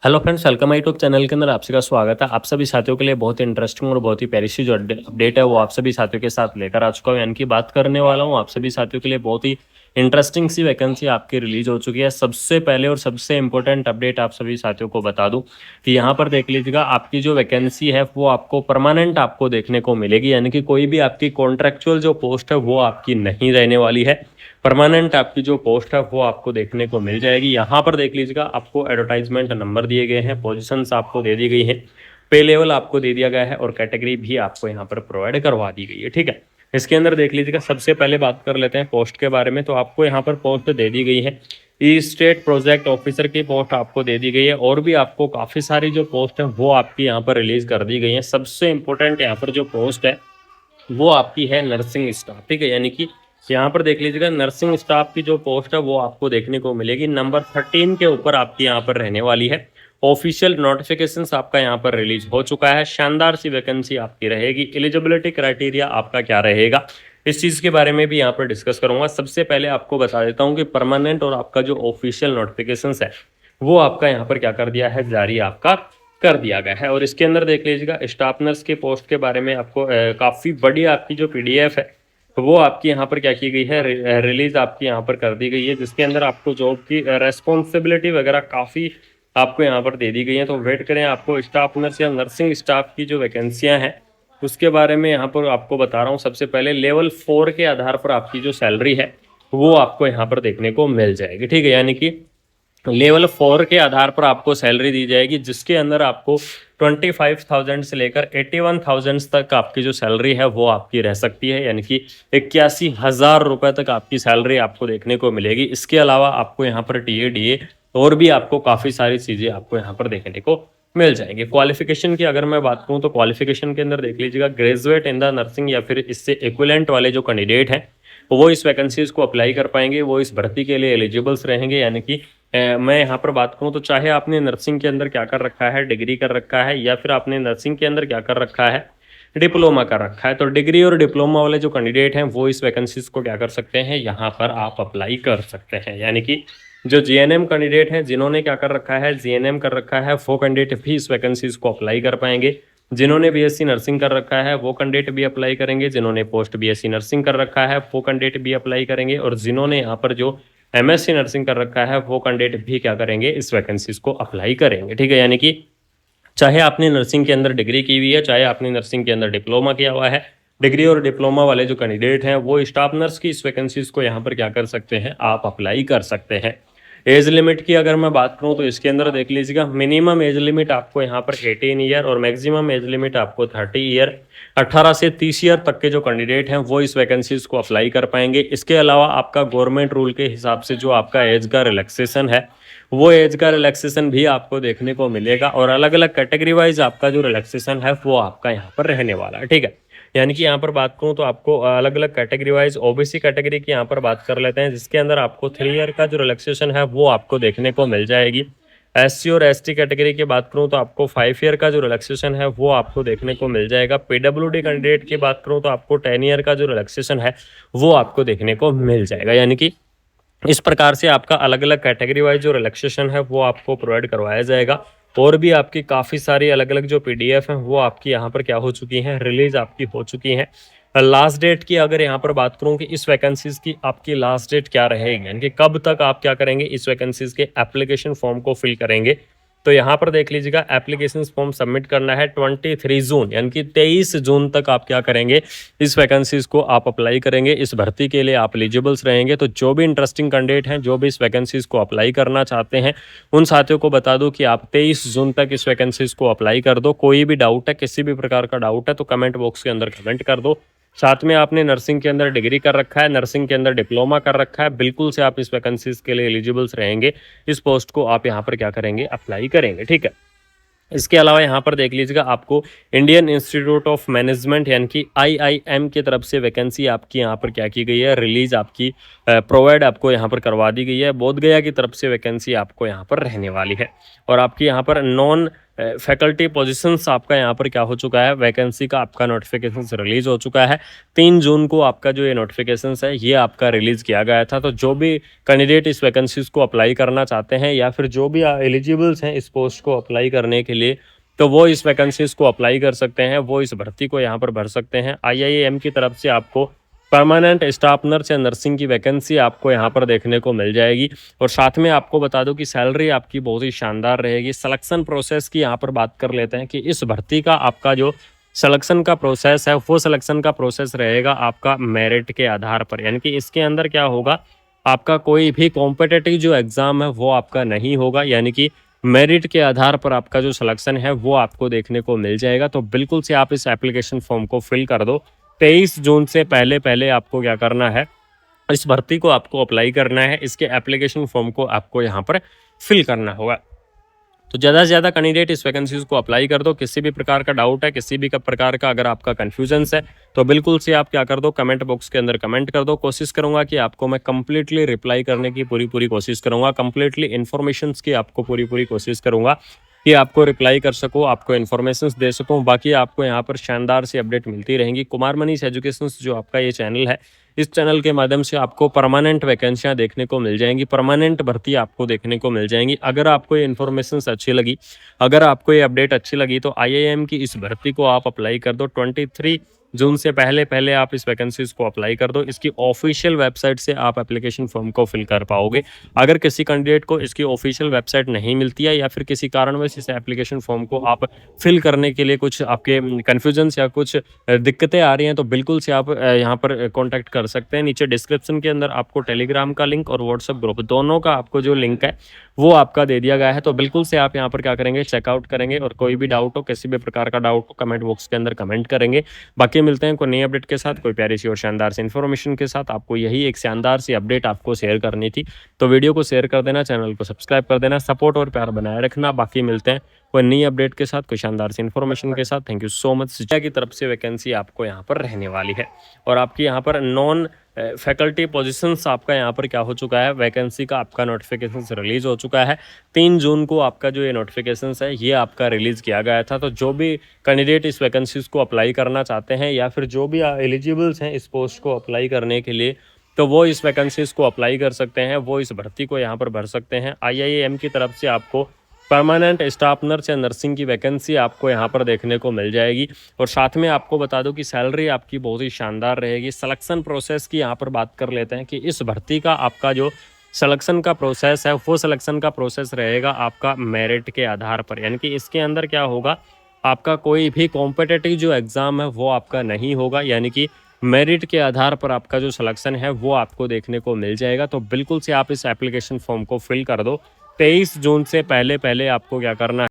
Hello friends, welcome my YouTube channel के अंदर आप सभी का स्वागत है। आप सभी साथियों के लिए बहुत ही इंटरेस्टिंग और बहुत ही प्यारी सी जो अपडेट है वो आप सभी साथियों के साथ लेकर आ चुका हूँ। यानी कि बात करने वाला हूँ आप सभी साथियों के लिए बहुत ही इंटरेस्टिंग सी वैकेंसी आपकी रिलीज हो चुकी है। सबसे पहले और सबसे इंपॉर्टेंट अपडेट आप सभी साथियों को बता दूं कि यहाँ पर देख लीजिएगा, आपकी जो वैकेंसी है वो आपको परमानेंट आपको देखने को मिलेगी। यानी कि कोई भी आपकी कॉन्ट्रेक्चुअल जो पोस्ट है वो आपकी नहीं रहने वाली है। परमानेंट आपकी जो पोस्ट है वो आपको देखने को मिल जाएगी। यहाँ पर देख लीजिएगा, आपको एडवर्टाइजमेंट नंबर दिए गए हैं, पोजीशंस आपको दे दी गई हैं, पे लेवल आपको दे दिया गया है और कैटेगरी भी आपको यहाँ पर प्रोवाइड करवा दी गई है। ठीक है, इसके अंदर देख लीजिएगा, सबसे पहले बात कर लेते हैं पोस्ट के बारे में। तो आपको यहाँ पर पोस्ट दे दी गई है, ई स्टेट प्रोजेक्ट ऑफिसर की पोस्ट आपको दे दी गई है और भी आपको काफ़ी सारी जो पोस्ट है वो आपकी यहाँ पर रिलीज कर दी गई है। सबसे इंपॉर्टेंट यहाँ पर जो पोस्ट है वो आपकी है नर्सिंग स्टाफ। ठीक है, यानी कि यहाँ पर देख लीजिएगा, नर्सिंग स्टाफ की जो पोस्ट है वो आपको देखने को मिलेगी। नंबर 13 के ऊपर आपकी यहाँ पर रहने वाली है। ऑफिशियल नोटिफिकेशंस आपका यहाँ पर रिलीज हो चुका है। शानदार सी वैकेंसी आपकी रहेगी। एलिजिबिलिटी क्राइटेरिया आपका क्या रहेगा, इस चीज़ के बारे में भी यहाँ पर डिस्कस करूंगा। सबसे पहले आपको बता देता हूँ कि परमानेंट और आपका जो ऑफिशियल नोटिफिकेशंस है वो आपका यहाँ पर क्या कर दिया है, जारी आपका कर दिया गया है। और इसके अंदर देख लीजिएगा, स्टाफ नर्स के पोस्ट के बारे में आपको काफ़ी बड़ी आपकी जो पीडीएफ है वो आपकी यहाँ पर क्या की गई है, रिलीज आपकी यहाँ पर कर दी गई है, जिसके अंदर आपको जॉब की रेस्पॉन्सिबिलिटी वगैरह काफ़ी आपको यहाँ पर दे दी गई है। तो वेट करें, आपको स्टाफ नर्स या नर्सिंग स्टाफ की जो वैकेंसियाँ हैं उसके बारे में यहाँ पर आपको बता रहा हूँ। सबसे पहले लेवल 4 के आधार पर आपकी जो सैलरी है वो आपको यहाँ पर देखने को मिल जाएगी। ठीक है, यानी कि लेवल 4 के आधार पर आपको सैलरी दी जाएगी, जिसके अंदर आपको 25,000 से लेकर 81,000 तक आपकी जो सैलरी है वो आपकी रह सकती है। यानी कि 81,000 रुपये तक आपकी सैलरी आपको देखने को मिलेगी। इसके अलावा आपको यहाँ पर टीए डीए और भी आपको काफ़ी सारी चीज़ें आपको यहाँ पर देखने को मिल जाएंगे। क्वालिफिकेशन की अगर मैं बात करूँ तो क्वालिफिकेशन के अंदर देख लीजिएगा, ग्रेजुएट इन द नर्सिंग या फिर इससे इक्विवेलेंट वाले जो कैंडिडेट हैं वो इस वैकेंसीज को अप्लाई कर पाएंगे, वो इस भर्ती के लिए एलिजिबल्स रहेंगे। यानी कि मैं यहाँ पर बात करूँ तो चाहे आपने नर्सिंग के अंदर क्या कर रखा है, डिग्री कर रखा है, या फिर आपने नर्सिंग के अंदर क्या कर रखा है, डिप्लोमा कर रखा है, तो डिग्री और डिप्लोमा वाले जो कैंडिडेट हैं वो इस वैकेंसीज को क्या कर सकते हैं, यहाँ पर आप अप्लाई कर सकते हैं। यानी कि जो जीएनएम कैंडिडेट हैं, जिन्होंने क्या कर रखा है, जीएनएम कर रखा है, वो कैंडिडेट भी इस वैकेंसीज को अप्लाई कर पाएंगे। जिन्होंने बीएससी नर्सिंग कर रखा है वो कैंडिडेट भी अप्लाई करेंगे। जिन्होंने पोस्ट बीएससी नर्सिंग कर रखा है वो कैंडिडेट भी अप्लाई करेंगे। और जिन्होंने यहाँ पर जो एमएससी नर्सिंग कर रखा है वो कैंडिडेट भी क्या करेंगे, इस वैकेंसीज को अप्लाई करेंगे। ठीक है, यानी कि चाहे आपने नर्सिंग के अंदर डिग्री की हुई है, चाहे आपने नर्सिंग के अंदर डिप्लोमा किया हुआ है, डिग्री और डिप्लोमा वाले जो कैंडिडेट हैं वो स्टाफ नर्स की इस वैकेंसीज को यहाँ पर क्या कर सकते हैं, आप अप्लाई कर सकते हैं। एज लिमिट की अगर मैं बात करूं तो इसके अंदर देख लीजिएगा, मिनिमम एज लिमिट आपको यहाँ पर 18 ईयर और मैक्सिमम एज लिमिट आपको 30 ईयर, 18 से 30 ईयर तक के जो कैंडिडेट हैं वो इस वैकेंसीज को अप्लाई कर पाएंगे। इसके अलावा आपका गवर्नमेंट रूल के हिसाब से जो आपका एज का रिलैक्सेशन है वो एज का रिलैक्सेशन भी आपको देखने को मिलेगा। और अलग अलग कैटेगरी वाइज आपका जो रिलैक्सेशन है वो आपका यहाँ पर रहने वाला है। ठीक है, यानी कि यहाँ पर बात करूँ तो आपको अलग अलग कैटेगरी वाइज ओबीसी कैटेगरी की यहाँ पर बात कर लेते हैं, जिसके अंदर आपको 3 ईयर का जो रिलैक्सेशन है वो आपको देखने को मिल जाएगी। एससी और एसटी कैटेगरी की बात करूँ तो आपको 5 ईयर का जो रिलैक्सेशन है वो आपको देखने को मिल जाएगा। पीडब्ल्यूडी कैंडिडेट की बात करूँ तो आपको 10 ईयर का जो रिलैक्सेशन है वो आपको देखने को मिल जाएगा। यानी कि इस प्रकार से आपका अलग अलग कैटेगरी वाइज जो रिलैक्सेशन है वो आपको प्रोवाइड करवाया जाएगा। और भी आपकी काफ़ी सारी अलग अलग जो पीडीएफ हैं वो आपकी यहाँ पर क्या हो चुकी हैं, रिलीज आपकी हो चुकी हैं। लास्ट डेट की अगर यहाँ पर बात करूँ कि इस वैकेंसीज की आपकी लास्ट डेट क्या रहेगी, यानी कि कब तक आप क्या करेंगे, इस वैकेंसीज के एप्लीकेशन फॉर्म को फिल करेंगे, तो यहाँ पर देख लीजिएगा, एप्लीकेशन फॉर्म सबमिट करना है 23 जून, यानी कि 23 जून तक आप क्या करेंगे, इस वैकेंसीज को आप अप्लाई करेंगे। इस भर्ती के लिए आप एलिजिबल्स रहेंगे। तो जो भी इंटरेस्टिंग कैंडिडेट हैं, जो भी इस वैकेंसीज को अप्लाई करना चाहते हैं, उन साथियों को बता दो कि आप 23 जून तक इस वैकेंसीज को अप्लाई कर दो। कोई भी डाउट है, किसी भी प्रकार का डाउट है तो कमेंट बॉक्स के अंदर कमेंट कर दो। साथ में आपने नर्सिंग के अंदर डिग्री कर रखा है, नर्सिंग के अंदर डिप्लोमा कर रखा है, बिल्कुल से आप इस वैकेंसीज के लिए एलिजिबल्स रहेंगे। इस पोस्ट को आप यहाँ पर क्या करेंगे, अप्लाई करेंगे। ठीक है, इसके अलावा यहाँ पर देख लीजिएगा, आपको इंडियन इंस्टीट्यूट ऑफ मैनेजमेंट यानी कि आईआईएम की तरफ से वैकेंसी आपकी यहाँ पर क्या की गई है, रिलीज आपकी प्रोवाइड आपको यहाँ पर करवा दी गई है। बोधगया की तरफ से वैकेंसी आपको यहाँ पर रहने वाली है। और आपकी यहाँ पर नॉन फैकल्टी पोजीशंस आपका यहाँ पर क्या हो चुका है, वैकेंसी का आपका नोटिफिकेशन रिलीज हो चुका है। 3 जून को आपका जो ये नोटिफिकेशन है ये आपका रिलीज किया गया था। तो जो भी कैंडिडेट इस वैकेंसीज को अप्लाई करना चाहते हैं या फिर जो भी एलिजिबल्स हैं इस पोस्ट को अप्लाई करने के लिए, तो वो इस वैकेंसीज को अप्लाई कर सकते हैं, वो इस भर्ती को यहाँ पर भर सकते हैं। IIM की तरफ से आपको परमानेंट स्टाफ नर्स या नर्सिंग की वैकेंसी आपको यहाँ पर देखने को मिल जाएगी। और साथ में आपको बता दूं कि सैलरी आपकी बहुत ही शानदार रहेगी। सिलेक्शन प्रोसेस की यहाँ पर बात कर लेते हैं कि इस भर्ती का आपका जो सिलेक्शन का प्रोसेस है वो सिलेक्शन का प्रोसेस रहेगा आपका मेरिट के आधार पर। यानी कि इसके अंदर क्या होगा, आपका कोई भी कॉम्पिटिटिव जो एग्ज़ाम है वो आपका नहीं होगा, यानी कि मेरिट के आधार पर आपका जो सिलेक्शन है वो आपको देखने को मिल जाएगा। तो बिल्कुल से आप इस एप्लीकेशन फॉर्म को फिल कर दो। 23 जून से पहले पहले आपको क्या करना है, इस भर्ती को आपको अप्लाई करना है। इसके एप्लीकेशन फॉर्म को आपको यहाँ पर फिल करना होगा। तो ज़्यादा से ज़्यादा कैंडिडेट इस वैकेंसीज को अप्लाई कर दो। किसी भी प्रकार का डाउट है, किसी भी प्रकार का अगर आपका कन्फ्यूजन्स है, तो बिल्कुल से आप क्या कर दो, कमेंट बॉक्स के अंदर कमेंट कर दो। कोशिश करूंगा कि आपको मैं कंप्लीटली रिप्लाई करने की पूरी कोशिश करूंगा, कंप्लीटली इन्फॉर्मेशंस की आपको पूरी कोशिश करूंगा कि आपको रिप्लाई कर सकूँ, आपको इन्फॉर्मेशंस दे सकूँ। बाकी आपको यहाँ पर शानदार सी अपडेट मिलती रहेंगी। कुमार मनीष एजुकेशन जो आपका ये चैनल है, इस चैनल के माध्यम से आपको परमानेंट वैकेंसियां देखने को मिल जाएंगी, परमानेंट भर्ती आपको देखने को मिल जाएंगी। अगर आपको ये इन्फॉर्मेशन अच्छी लगी, अगर आपको ये अपडेट अच्छी लगी, तो IIM की इस भर्ती को आप अप्लाई कर दो। 23 जून से पहले पहले आप इस वैकेंसीज को अप्लाई कर दो। इसकी ऑफिशियल वेबसाइट से आप एप्लीकेशन फॉर्म को फिल कर पाओगे। अगर किसी कैंडिडेट को इसकी ऑफिशियल वेबसाइट नहीं मिलती है या फिर किसी कारणवश इस एप्लीकेशन फॉर्म को आप फिल करने के लिए कुछ आपके कन्फ्यूजन्स या कुछ दिक्कतें आ रही हैं, तो बिल्कुल से आप यहाँ पर कॉन्टैक्ट कर सकते हैं। नीचे डिस्क्रिप्शन के अंदर आपको टेलीग्राम का लिंक और व्हाट्सएप ग्रुप दोनों का आपको जो लिंक है वो आपका दे दिया गया है। तो बिल्कुल से आप यहाँ पर क्या करेंगे, चेकआउट करेंगे और कोई भी डाउट हो, किसी भी प्रकार का डाउट हो, कमेंट बॉक्स के अंदर कमेंट करेंगे। बाकी मिलते हैं कोई नई अपडेट के साथ, कोई प्यारी सी और शानदार सी इन्फॉर्मेशन के साथ। आपको यही एक शानदार सी अपडेट आपको शेयर करनी थी, तो वीडियो को शेयर कर देना, चैनल को सब्सक्राइब कर देना, सपोर्ट और प्यार बनाए रखना। बाकी मिलते हैं कोई नई अपडेट के साथ, कोई शानदार सी इन्फॉर्मेशन के साथ। Thank you so much. शिक्षा की तरफ से वैकेंसी आपको यहाँ पर रहने वाली है और आपकी यहाँ पर नॉन फैकल्टी पोजीशंस आपका यहाँ पर क्या हो चुका है, वैकेंसी का आपका नोटिफिकेशन रिलीज हो चुका है। 3 जून को आपका जो ये नोटिफिकेशन है ये आपका रिलीज किया गया था। तो जो भी कैंडिडेट इस वैकेंसीज को अप्लाई करना चाहते हैं या फिर जो भी एलिजिबल्स हैं इस पोस्ट को अप्लाई करने के लिए, तो वो इस वैकेंसीज को अप्लाई कर सकते हैं, वो इस भर्ती को यहाँ पर भर सकते हैं। IIM की तरफ से आपको परमानेंट स्टाफ नर्स या नर्सिंग की वैकेंसी आपको यहाँ पर देखने को मिल जाएगी। और साथ में आपको बता दूं कि सैलरी आपकी बहुत ही शानदार रहेगी। सिलेक्शन प्रोसेस की यहाँ पर बात कर लेते हैं कि इस भर्ती का आपका जो सिलेक्शन का प्रोसेस है वो सिलेक्शन का प्रोसेस रहेगा आपका मेरिट के आधार पर। यानी कि इसके अंदर क्या होगा, आपका कोई भी कॉम्पिटिटिव जो एग्ज़ाम है वो आपका नहीं होगा, यानी कि मेरिट के आधार पर आपका जो सिलेक्शन है वो आपको देखने को मिल जाएगा। तो बिल्कुल से आप इस एप्लीकेशन फॉर्म को फिल कर दो। 23 जून से पहले पहले आपको क्या करना है,